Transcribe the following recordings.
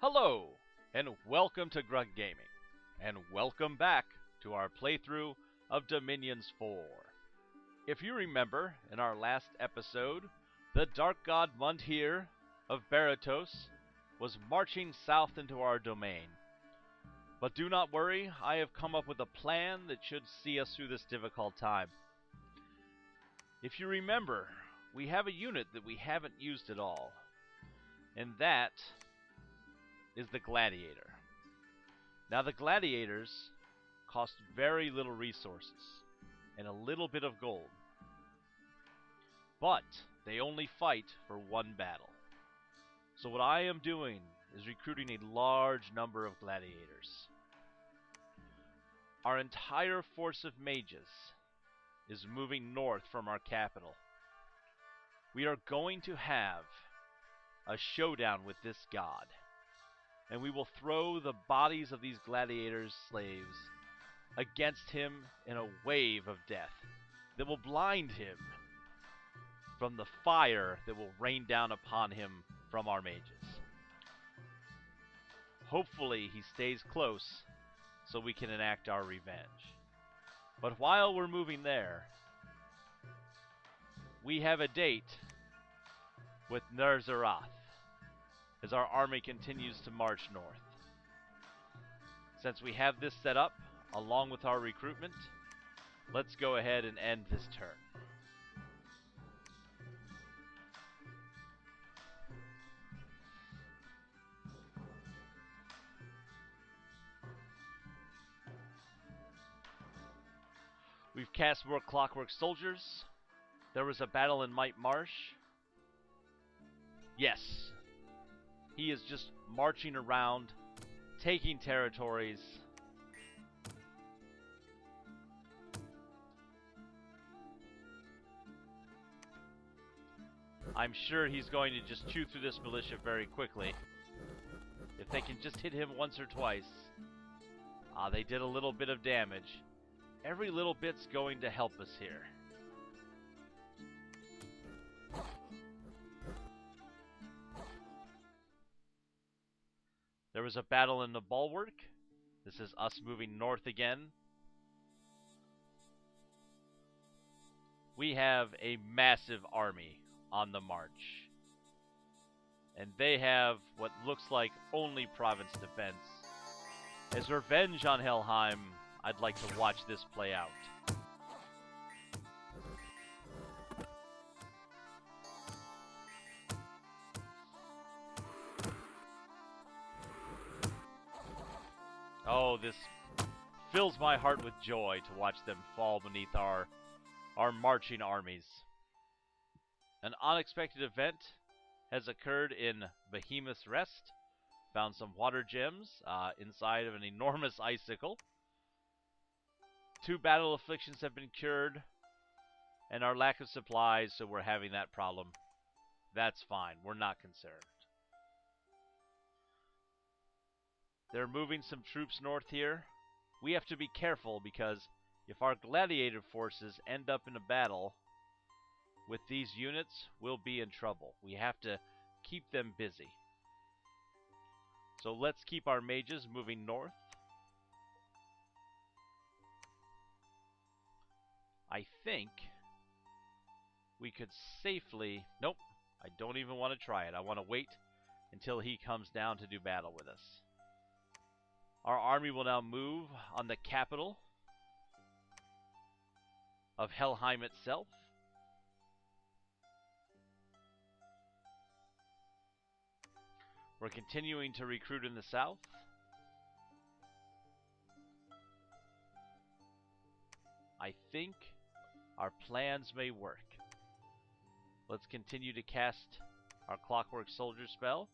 Hello, and welcome to Grug Gaming, and welcome back to our playthrough of Dominions 4. If you remember, in our last episode, the Dark God Mundhir of Baratos was marching south into our domain. But do not worry, I have come up with a plan that should see us through this difficult time. If you remember, we have a unit that we haven't used at all, and that is the Gladiator. Now the Gladiators cost very little resources and a little bit of gold, but they only fight for one battle. So what I am doing is recruiting a large number of Gladiators. Our entire force of mages is moving north from our capital. We are going to have a showdown with this god, and we will throw the bodies of these gladiators' slaves against him in a wave of death that will blind him from the fire that will rain down upon him from our mages. Hopefully he stays close so we can enact our revenge. But while we're moving there, we have a date with Ner'Zarath as our army continues to march north. Since we have this set up, along with our recruitment, let's go ahead and end this turn. We've cast more Clockwork Soldiers. There was a battle in Might Marsh. Yes, he is just marching around, taking territories. I'm sure he's going to just chew through this militia very quickly. If they can just hit him once or twice. They did a little bit of damage. Every little bit's going to help us here. There was a battle in the Bulwark. This is us moving north again. We have a massive army on the march. And they have what looks like only province defense. As revenge on Helheim, I'd like to watch this play out. Oh, this fills my heart with joy to watch them fall beneath our marching armies. An unexpected event has occurred in Behemoth's Rest. Found some water gems inside of an enormous icicle. 2 battle afflictions have been cured, and our lack of supplies, so we're having that problem. That's fine, we're not concerned. They're moving some troops north here. We have to be careful because if our gladiator forces end up in a battle with these units, we'll be in trouble. We have to keep them busy. So let's keep our mages moving north. I think we could safely... Nope, I don't even want to try it. I want to wait until he comes down to do battle with us. Our army will now move on the capital of Helheim itself. We're continuing to recruit in the south. I think our plans may work. Let's continue to cast our Clockwork Soldier spell.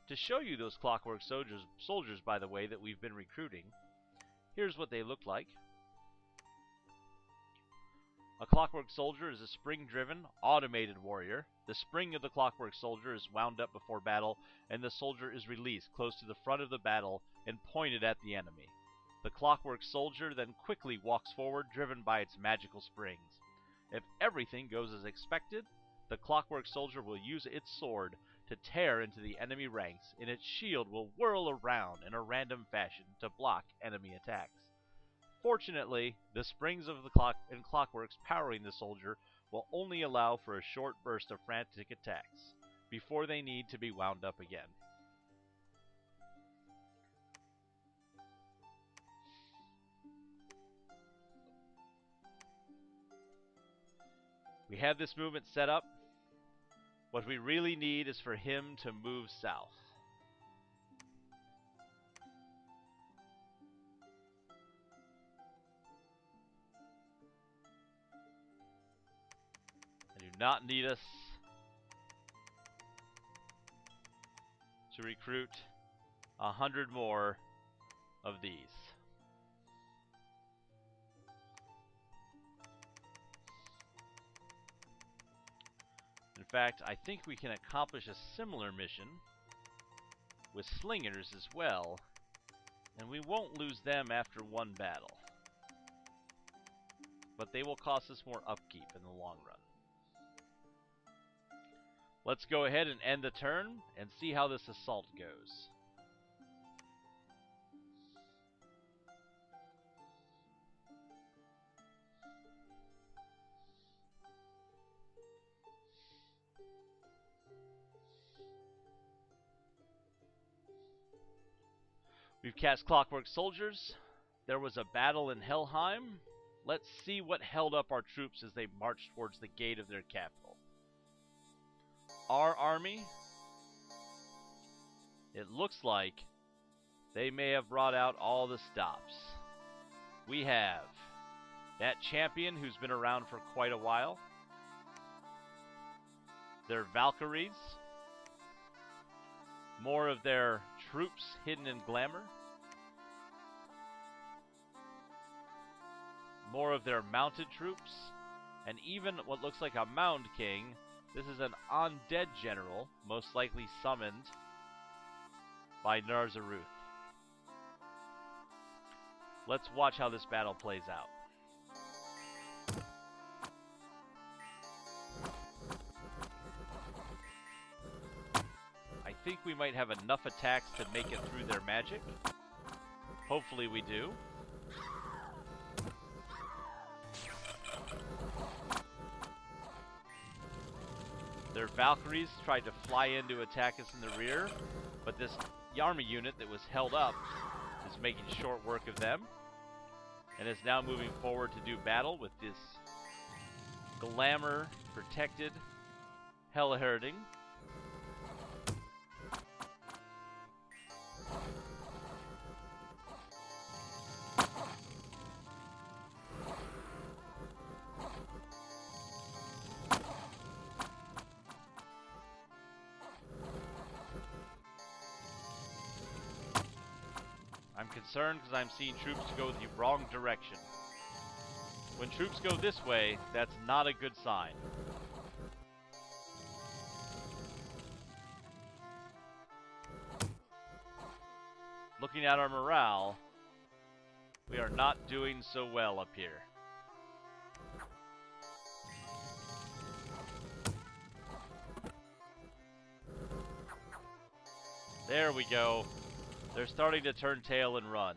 To show you those Clockwork soldiers, by the way, that we've been recruiting, here's what they look like. A Clockwork Soldier is a spring-driven, automated warrior. The spring of the Clockwork Soldier is wound up before battle, and the soldier is released close to the front of the battle and pointed at the enemy. The Clockwork Soldier then quickly walks forward, driven by its magical springs. If everything goes as expected, the Clockwork Soldier will use its sword to tear into the enemy ranks, and its shield will whirl around in a random fashion to block enemy attacks. Fortunately, the springs of the clock and clockworks powering the soldier will only allow for a short burst of frantic attacks before they need to be wound up again. We have this movement set up. What we really need is for him to move south. I do not need us to recruit 100 more of these. In fact, I think we can accomplish a similar mission with slingers as well, and we won't lose them after one battle. But they will cost us more upkeep in the long run. Let's go ahead and end the turn and see how this assault goes. We've cast Clockwork Soldiers. There was a battle in Helheim. Let's see what held up our troops as they marched towards the gate of their capital. Our army, it looks like they may have brought out all the stops. We have that champion who's been around for quite a while. Their Valkyries. More of their troops hidden in glamour. More of their mounted troops. And even what looks like a Mound King. This is an undead general, most likely summoned by Narzaruth. Let's watch how this battle plays out. I think we might have enough attacks to make it through their magic. Hopefully we do. Their Valkyries tried to fly in to attack us in the rear, but this army unit that was held up is making short work of them, and is now moving forward to do battle with this glamour-protected Helheim. I'm concerned because I'm seeing troops go the wrong direction. When troops go this way, that's not a good sign. Looking at our morale, we are not doing so well up here. There we go. They're starting to turn tail and run.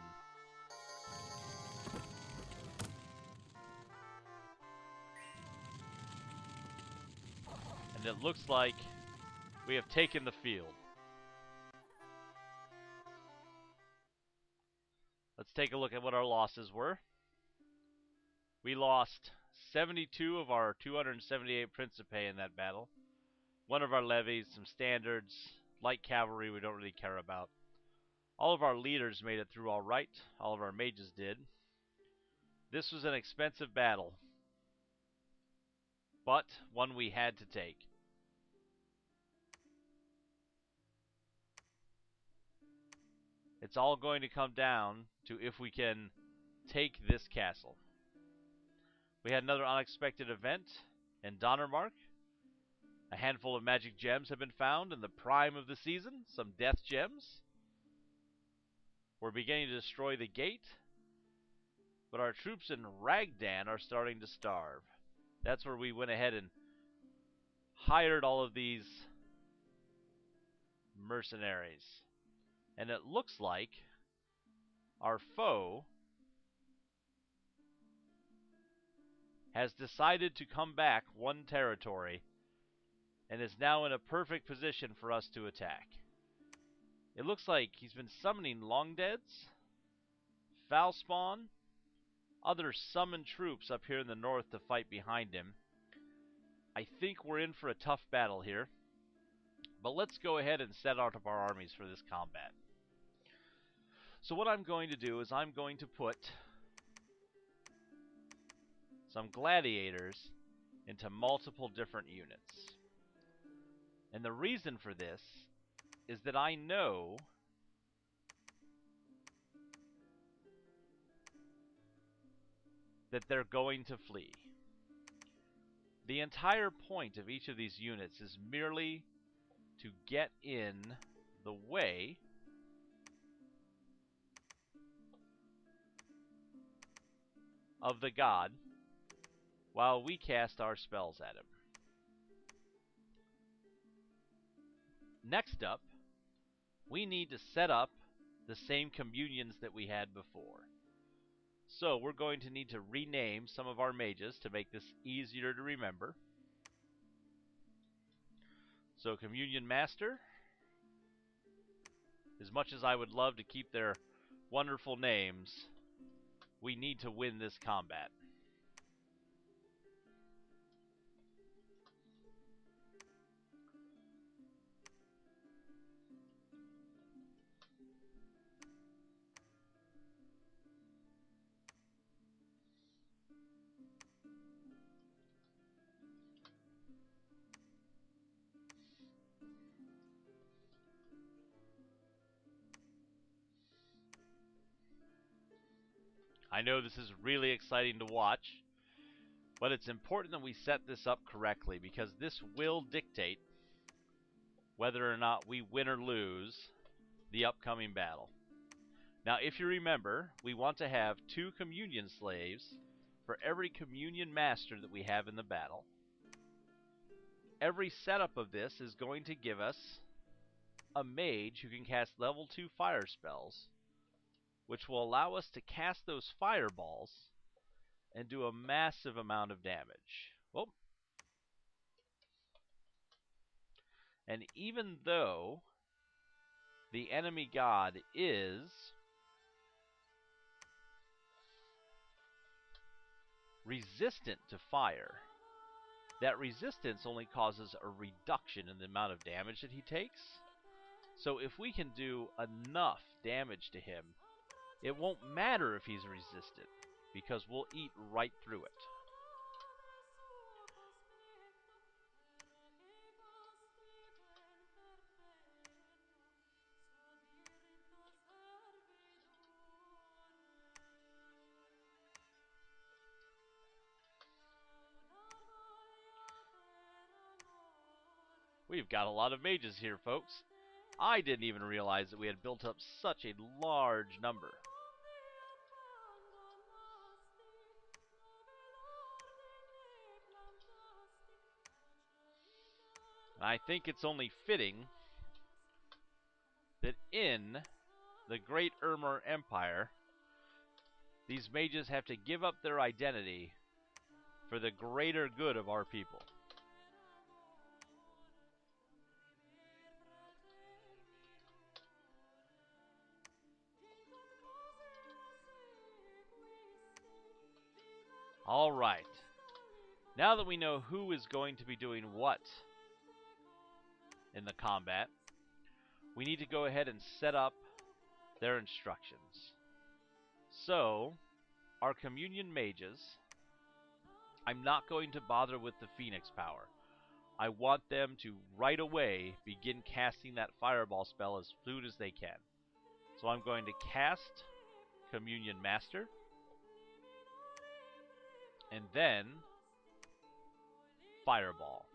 And it looks like we have taken the field. Let's take a look at what our losses were. We lost 72 of our 278 Principe in that battle. One of our levies, some standards, light cavalry we don't really care about. All of our leaders made it through all right. All of our mages did. This was an expensive battle, but one we had to take. It's all going to come down to if we can take this castle. We had another unexpected event in Donnermark. A handful of magic gems have been found in the prime of the season, some death gems. We're beginning to destroy the gate, but our troops in Ragdan are starting to starve. That's where we went ahead and hired all of these mercenaries. And it looks like our foe has decided to come back one territory and is now in a perfect position for us to attack. It looks like he's been summoning long deads, foul spawn, other summoned troops up here in the north to fight behind him. I think we're in for a tough battle here, but let's go ahead and set out our armies for this combat. So what I'm going to do is I'm going to put some gladiators into multiple different units. And the reason for this is that I know that they're going to flee. The entire point of each of these units is merely to get in the way of the god while we cast our spells at him. Next up, we need to set up the same communions that we had before. So we're going to need to rename some of our mages to make this easier to remember. So Communion Master, as much as I would love to keep their wonderful names, we need to win this combat. I know this is really exciting to watch, but it's important that we set this up correctly because this will dictate whether or not we win or lose the upcoming battle. Now, if you remember, we want to have 2 communion slaves for every communion master that we have in the battle. Every setup of this is going to give us a mage who can cast level 2 fire spells, which will allow us to cast those fireballs and do a massive amount of damage. Well, and even though the enemy god is resistant to fire, that resistance only causes a reduction in the amount of damage that he takes. So if we can do enough damage to him, it won't matter if he's resistant, because we'll eat right through it. We've got a lot of mages here, folks. I didn't even realize that we had built up such a large number. And I think it's only fitting that in the great Ermor Empire, these mages have to give up their identity for the greater good of our people. Alright. Now that we know who is going to be doing what in the combat, we need to go ahead and set up their instructions. So, our communion mages, I'm not going to bother with the Phoenix power. I want them to right away begin casting that fireball spell as soon as they can. So I'm going to cast Communion Master, and then Fireball.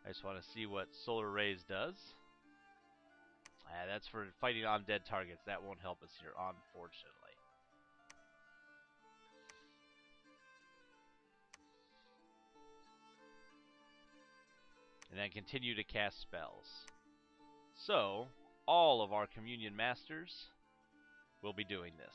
I just want to see what Solar Rays does. That's for fighting on dead targets. That won't help us here, unfortunately. and then continue to cast spells. So, all of our communion masters will be doing this.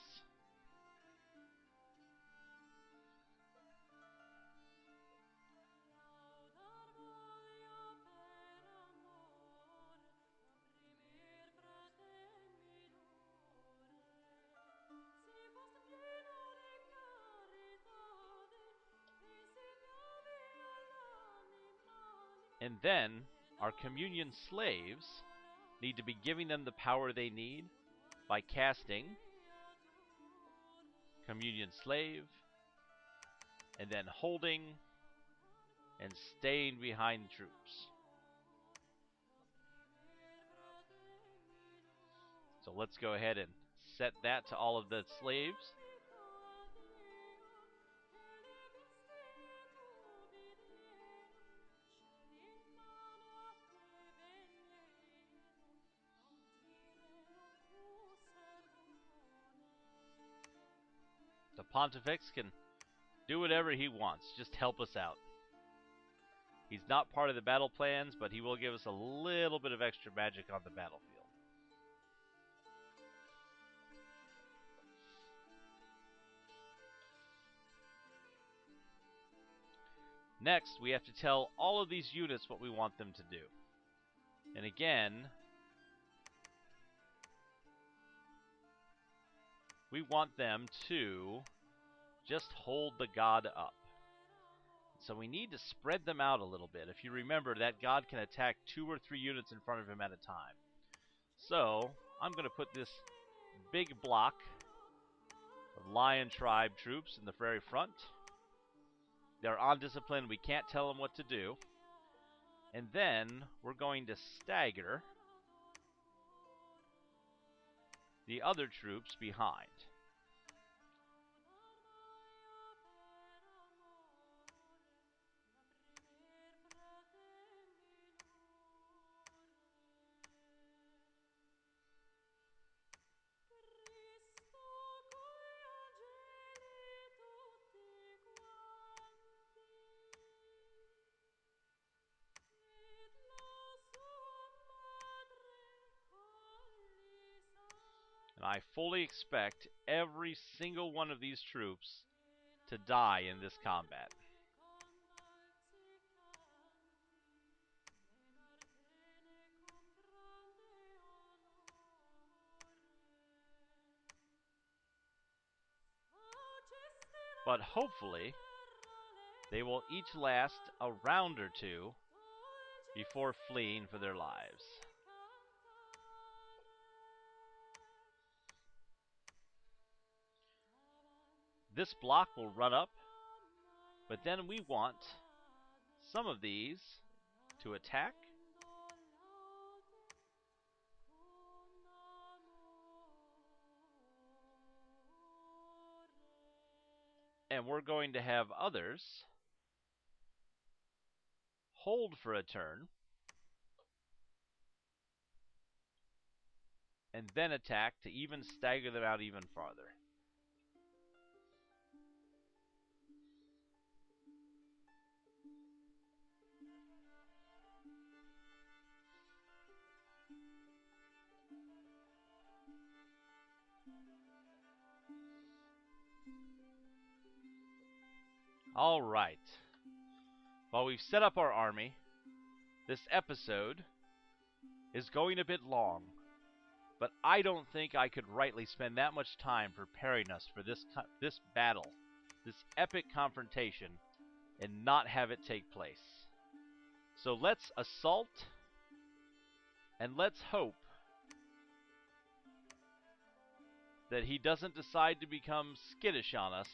And then, our communion slaves need to be giving them the power they need by casting communion slave, and then holding and staying behind troops. So let's go ahead and set that to all of the slaves. The Pontifex can do whatever he wants, just help us out. He's not part of the battle plans, but he will give us a little bit of extra magic on the battlefield. Next, we have to tell all of these units what we want them to do. And again, we want them to just hold the god up. So we need to spread them out a little bit. If you remember, that god can attack 2 or 3 units in front of him at a time. So I'm going to put this big block of Lion Tribe troops in the very front. They're on discipline. We can't tell them what to do. And then we're going to stagger the other troops behind. And I fully expect every single one of these troops to die in this combat. But hopefully, they will each last a round or two before fleeing for their lives. This block will run up, but then we want some of these to attack. And we're going to have others hold for a turn, and then attack to even stagger them out even farther. Alright. While we've set up our army, this episode is going a bit long, but I don't think I could rightly spend that much time preparing us for this battle, this epic confrontation, and not have it take place. So let's assault, and let's hope that he doesn't decide to become skittish on us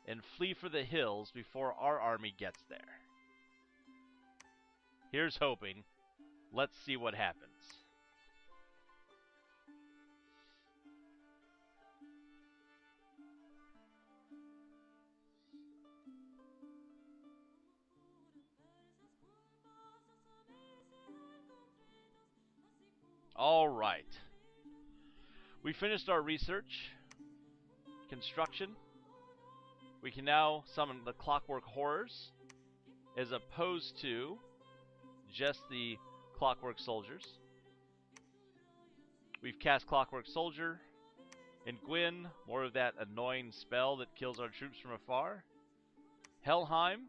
and flee for the hills before our army gets there. Here's hoping. Let's see what happens. Alright. We finished our research, construction. We can now summon the clockwork horrors, as opposed to just the Clockwork Soldiers. We've cast Clockwork Soldier. And Gwyn, more of that annoying spell that kills our troops from afar. Helheim,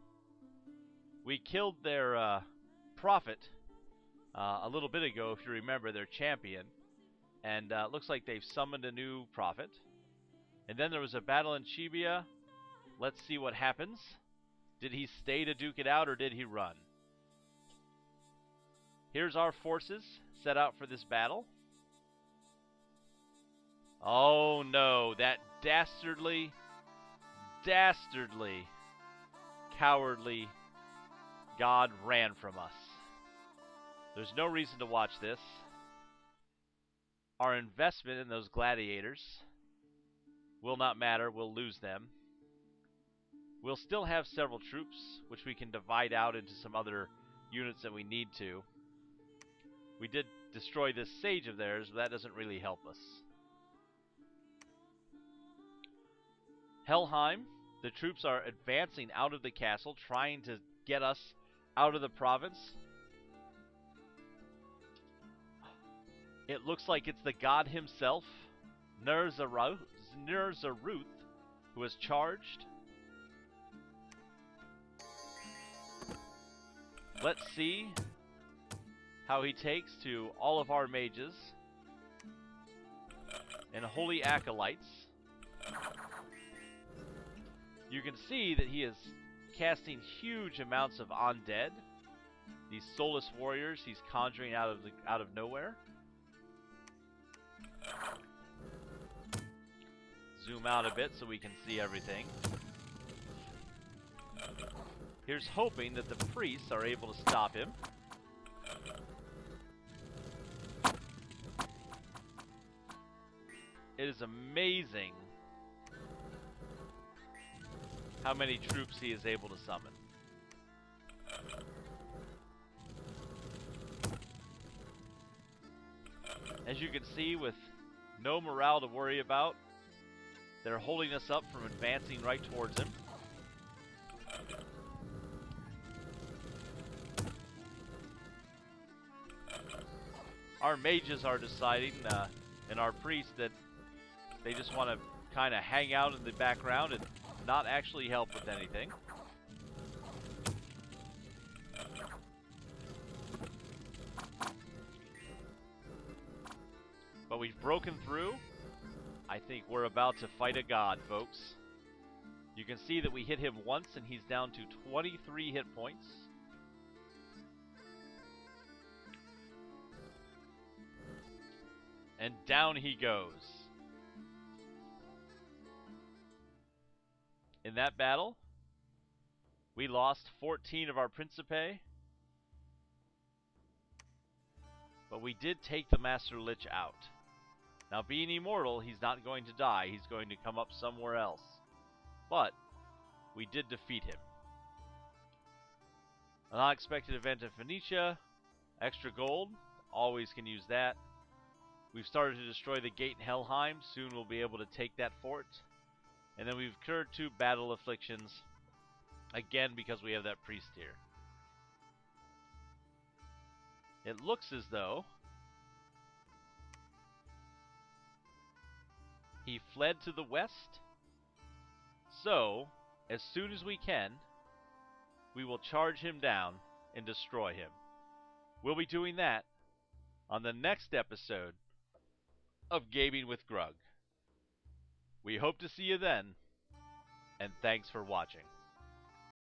we killed their prophet a little bit ago, if you remember, their champion. And looks like they've summoned a new prophet. And then there was a battle in Chibia. Let's see what happens. Did he stay to duke it out, or did he run? Here's our forces set out for this battle. Oh no, that dastardly, cowardly god ran from us. There's no reason to watch this. Our investment in those gladiators will not matter, we'll lose them. We'll still have several troops, which we can divide out into some other units that we need to. We did destroy this sage of theirs, but that doesn't really help us. Helheim, the troops are advancing out of the castle, trying to get us out of the province. It looks like it's the god himself, Ner'Zharuth, who has charged. Let's see how he takes to all of our mages and holy acolytes. You can see that he is casting huge amounts of undead. These soulless warriors he's conjuring out of nowhere. Zoom out a bit so we can see everything. Here's hoping that the priests are able to stop him. It is amazing how many troops he is able to summon. As you can see, with no morale to worry about, they're holding us up from advancing right towards him. Our mages are deciding, and our priests, that they just want to kind of hang out in the background and not actually help with anything. But we've broken through. I think we're about to fight a god, folks. You can see that we hit him once and he's down to 23 hit points. And down he goes. In that battle, we lost 14 of our Principe, but we did take the Master Lich out. Now, being immortal, he's not going to die. He's going to come up somewhere else. But we did defeat him. An unexpected event in Phoenicia. Extra gold. Always can use that. We've started to destroy the gate in Helheim. Soon we'll be able to take that fort. And then we've incurred 2 battle afflictions. Again, because we have that priest here. It looks as though he fled to the west. So, as soon as we can, we will charge him down and destroy him. We'll be doing that on the next episode of Gaming with Grug. We hope to see you then, and thanks for watching.